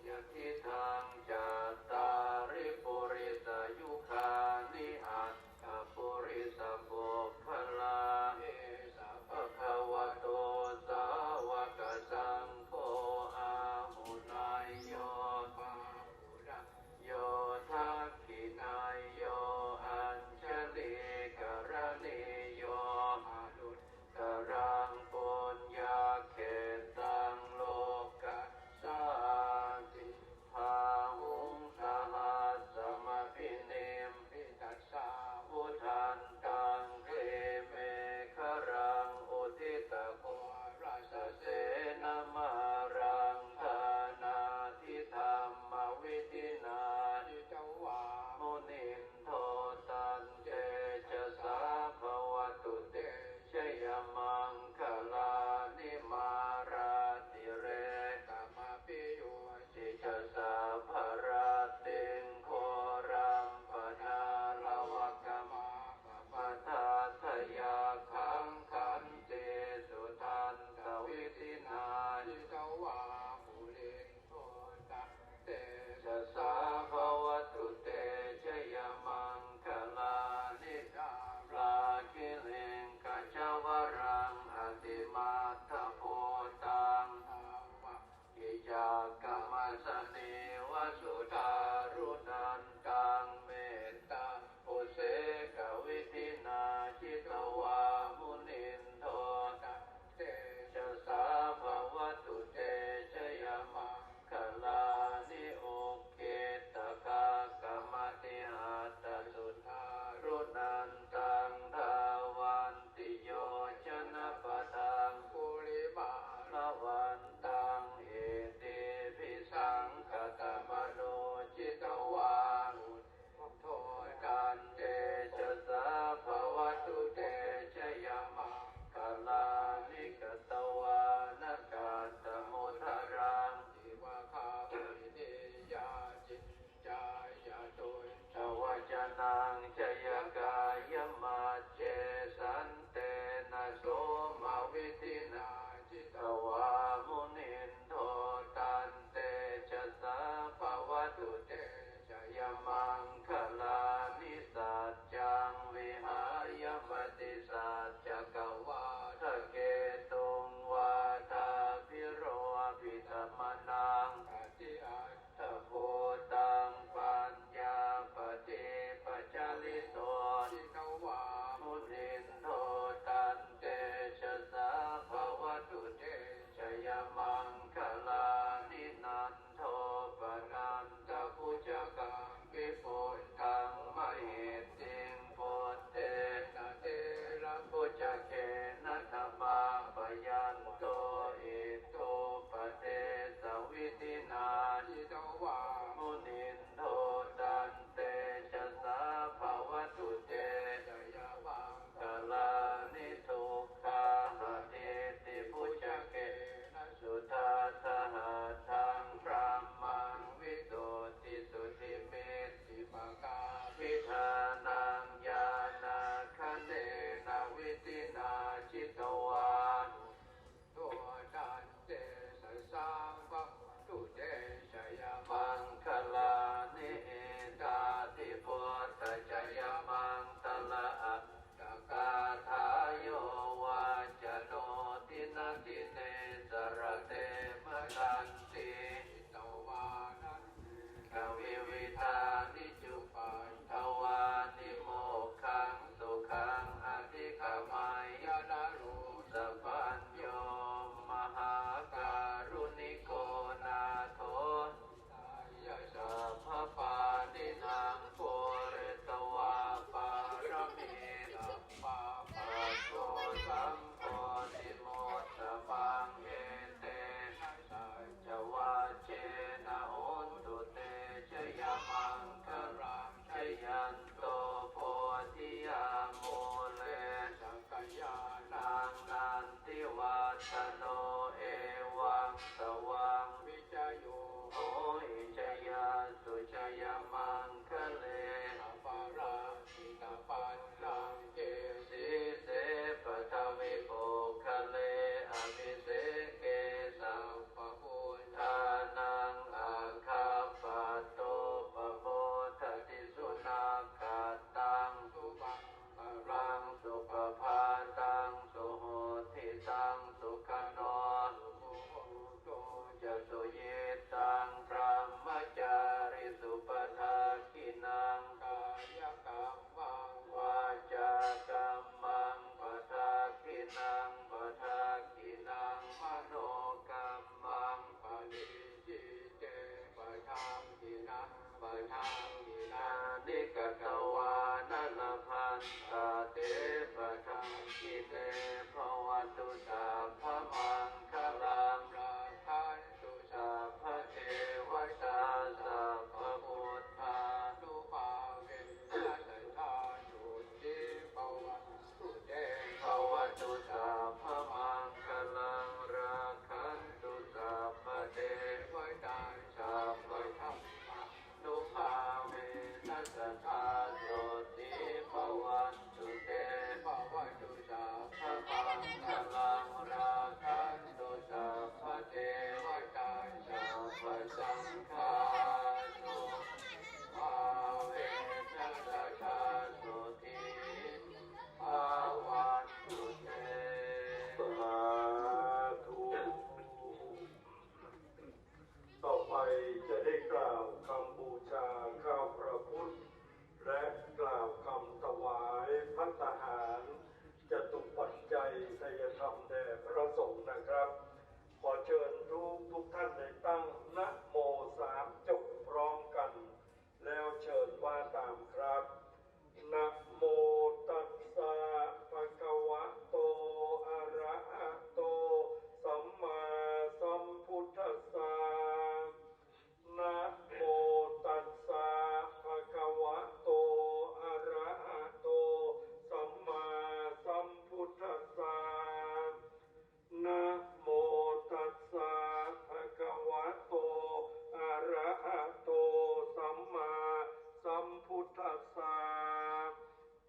ยะทิทางจัตตาริปุริสยุคานิอัตถปุริสปุคคลาเอสะภะคะวะโตสาวกสังโฆอาหุนายโยปาหุระโยทักขินายโยอัญชลีกรณีโยอนุตตรังปุญญาเขตังโลกัสสาติภาหุงสหัสสมพิเนมพิตัสสาวุทันตังเทเมฆรังอุทิตโกราชเสนามารังธานาทิธรรมวิธินานิจวามุนินโทตันเจจะสาภวตุเตชยมังคลานิมาราติเรกามปิโยจิจสาภราติงโครัมปนาลวะกมาปทาทยาคังคันเตสุทันตวิธินานิจวามุลินโทตันเตชะสาภวตุเตชยมังคลานิจาราคิลิงกัจจวรังอติมาทโพตังกิจากรรมสเนวสุทารุนันตังเมตตังอุเสกวิธินาจิตวามุนินโทตันเตชะสาภวตุเตชยมังคลานิโอเกตกากรรมติหัตถสุทารุนันตังทาวันติโยชนะปะทังปุริมาลวันตังเอติภิสังฆ กล่าวคำบูชาข้าพระพุทธและกล่าวคำถวายภัตตาหารจตุปัจจัยไตรธรรมแด่พระสงฆ์นะครับขอเชิญทุกท่านได้ตั้งนะโมสามจบพร้อมกันแล้วเชิญว่าตามครับนะโมตัสสะภะคะวะโตอะระหะโตสัมมาสัมพุทธัสสะนะโมตัสสะภะคะวะโตอะระหะโตสัมมาสัมพุทธัสสะนะโมตัสสะภะคะวะโตอะระหะโตสัมมาสัมพุทธัสสะ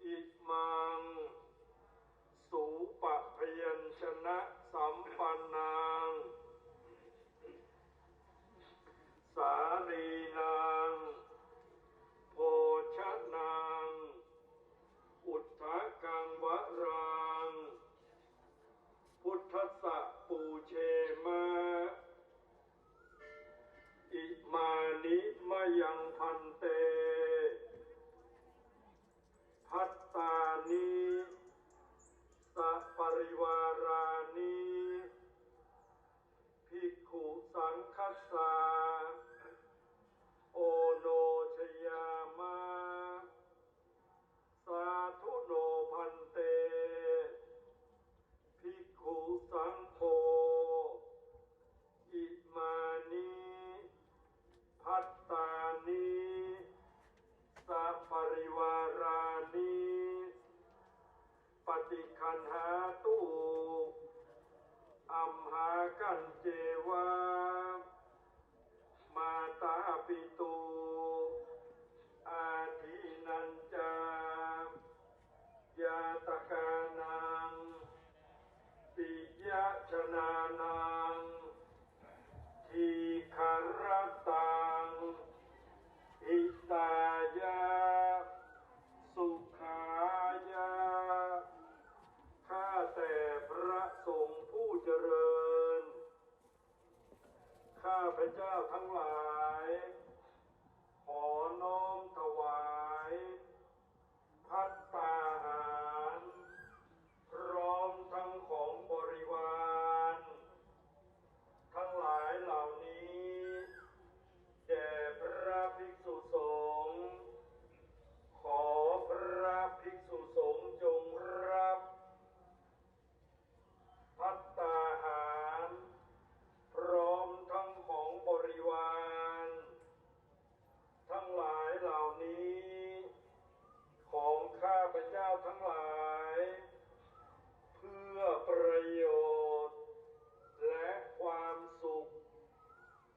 อิมังสุปะพยัญชนะสัมปันนังสาลีนังโภชนังอุทธกังวรังพุทธัสสะปูเชมะอิมานิมะยังพันเตพัตตานิสัปริวารานิภิกขุสังคัสสะโอโนชยามะสาธุโนพันเตภิกขุสังโฆอิมานิพัตตานิสัปริวารานิปฏิคันหาตุอัมหากันเจวะมาตาปิตุอาทินันจายาตกานังปิยะชนานังทีคารตังอิตายะสุขายะข้าแต่พระสงฆ์ผู้เจริญข้าพเจ้าทั้งหลายขอน้อมถวายภัตตาหารพร้อมทั้งของบริวารทั้งหลายเหล่านี้แด่พระภิกษุสงฆ์ขอพระภิกษุสงฆ์จงรับภัตตาหารพร้อมทั้งของบริวารทั้งหลายเหล่านี้ของข้าพเจ้าทั้งหลายเพื่อประโยชน์และความสุข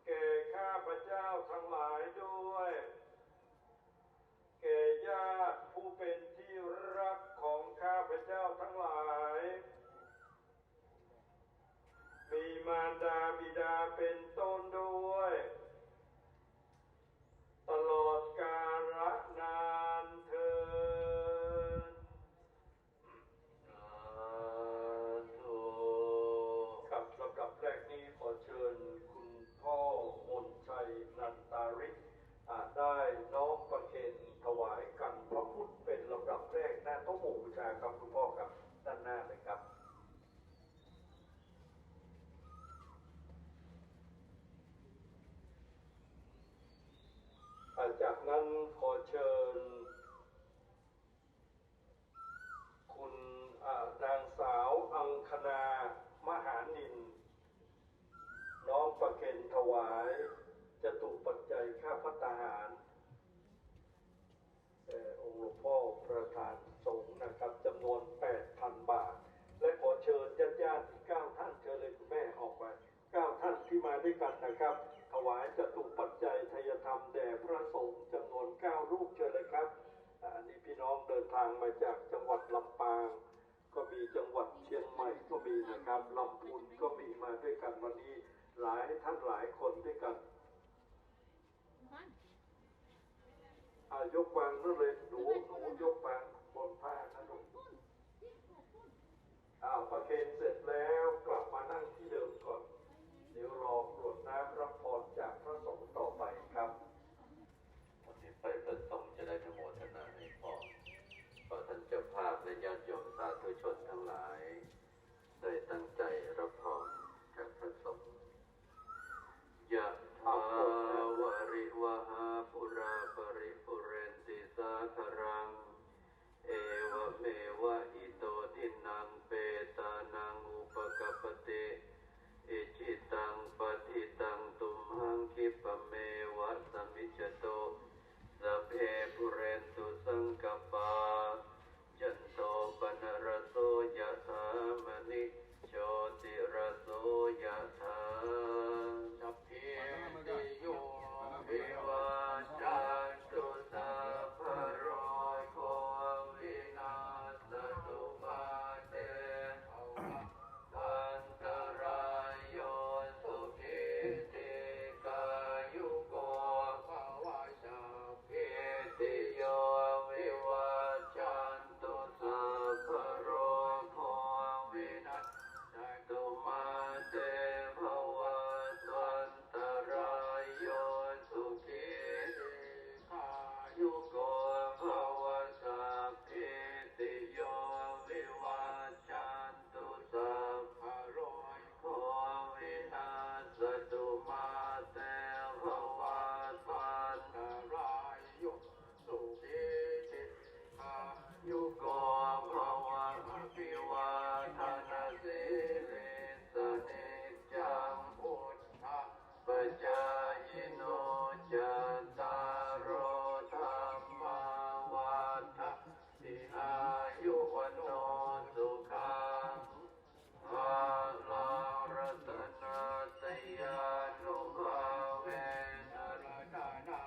แก่ข้าพเจ้าทั้งหลายด้วยแก่ญาติผู้เป็นที่รักของข้าพเจ้าทั้งหลายมีมารดาบิดาเป็นต้นด้วยตลอดกาลนานเทอญสาธุครับลำดับแรกนี้ขอเชิญคุณพ่อมนชัยนันตาริกได้น้อมประเคนถวายกันพระพุทธเป็นลำดับแรกหน้าโต๊ะหมู่บูชาครับคุณพ่อครับด้านหน้าเลยครับจากนั้นขอเชิญคุณนางสาวอังคณามหานินน้อมประเคนถวายจตุปัจจัยค่าภัตตาหารองค์หลวงพ่อประธานสงฆ์นะครับจำนวน 8,000 บาทและขอเชิญญาติๆอีก9ท่านเชิญเลยคุณแม่ออกไป9ท่านที่มาด้วยกันนะครับถวายจตุปัจจัยไทยธรรมแด่พระสงฆ์จำนวน9รูปเชิญเลยครับอันนี้พี่น้องเดินทางมาจากจังหวัดลำปางก็มีจังหวัดเชียงใหม่ก็มีนะครับลำพูนก็มีมาด้วยกันวันนี้หลายท่านหลายคนด้วยกันยกวางนั่นเลยหนูยกวางบนผ้านะลูกประเคนเสร็จแล้ว